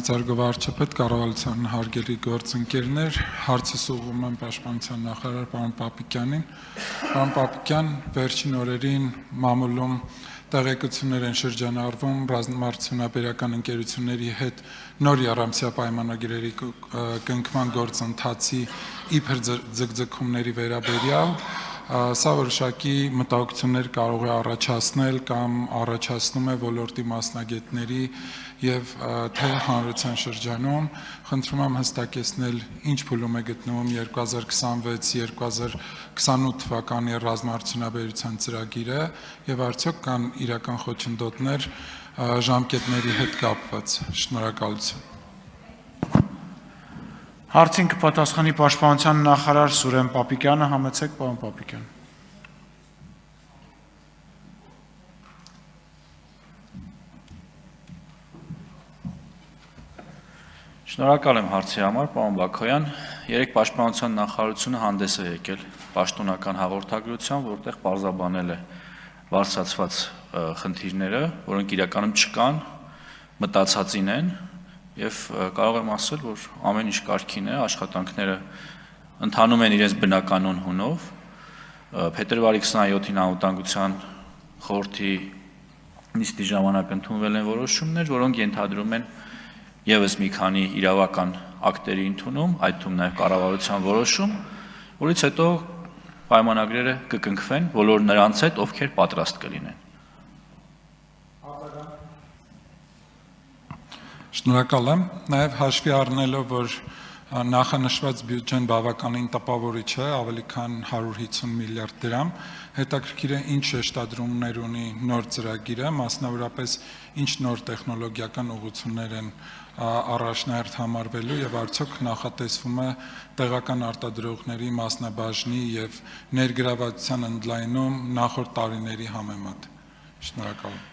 Մեծարգո վարչապետ, կառավարության հարգելի գործընկերներ, հարցս ուղղում եմ Պաշտպանության նախարար պարոն Պապիկյանին։ Պարոն Պապիկյան, վերջին օրերին մամուլում տեղեկություններ են շրջանառվում ռազմաարդյունաբերական ընկերությունների հետ նոր եռամսյա պայմանագրերի կնքման գործընթացի իբր ձգձգումների վերաբերյալ։ Սա որոշակի մտահոգություններ կարող է առաջացնել կամ առաջացնում է ոլորտի մասնագետների եւ թե հանրության շրջանում, խնդրում եմ հստակեցնել ինչ փուլում է գտնվում 2026-2028 թվականի ռազմաարդյունաբերության ծրագիրը եւ արդյոք կան իրական խոչընդոտներ ժամկետների հետ կապված։ Շնորհակալություն։ Հարցին կպատասխանի Պաշտպանության նախարար Սուրեն Պապիկյանը, համեցեք պարոն Պապիկյան։ Շնորհակալ եմ հարցի համար, պարոն Բաքոյան։ Երեկ Պաշտպանության նախարարությունը հանդես է եկել պաշտոնական հաղորդագրությամբ, որտեղ պարզաբանել է բարձրացված խնդիրները, որոնք իրականում չկան, մտածածին են, եւ կարող եմ ասել, որ ամեն ինչ կարգին է, աշխատանքները ընթանում են իրենց բնականon հունով։ Փետրվարի 27-ին անվտանգության խորհրդի նիստի ժամանակ ընդունվել են որոշումներ, որոնք ենթադրում են եւս մի քանի իրավական ակտերի ընդունում, այդ թվում նաեւ կառավարության որոշում, որից հետո պայմանագրերը կկնքվեն բոլոր նրանց հետ, ովքեր պատրաստ կլինեն։ Շնորհակալ եմ, նաև հաշվի առնելով, որ նախանշված բյուջեն բավականին տպավորիչ է, ավելի քան 150 միլիարդ դրամ, հետաքրքիր է ինչ շեշտադրումներ ունի նոր ծրագիրը, մասնավորապես ինչ նոր տեխնոլոգիական ուղղություններ են առաջնահերթ համարվելու եւ արդյոք նախատեսվում է տեղական արտադրողների մասնաբաժնի եւ ներգրավվածության ընդլայնում նախորդ տարիների համեմատ։ Շնորհակալ եմ։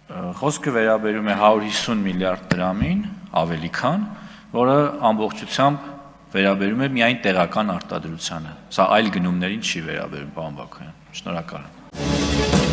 Խոսքը վերաբերում է 150 միլիարդ դրամին, ավելի քան, որը ամբողջությամբ վերաբերում է միայն տեղական արտադրությանը։ Սա այլ գնումներին չի վերաբերում, պարոն Բաքոյան։ Շնորհակալ եմ։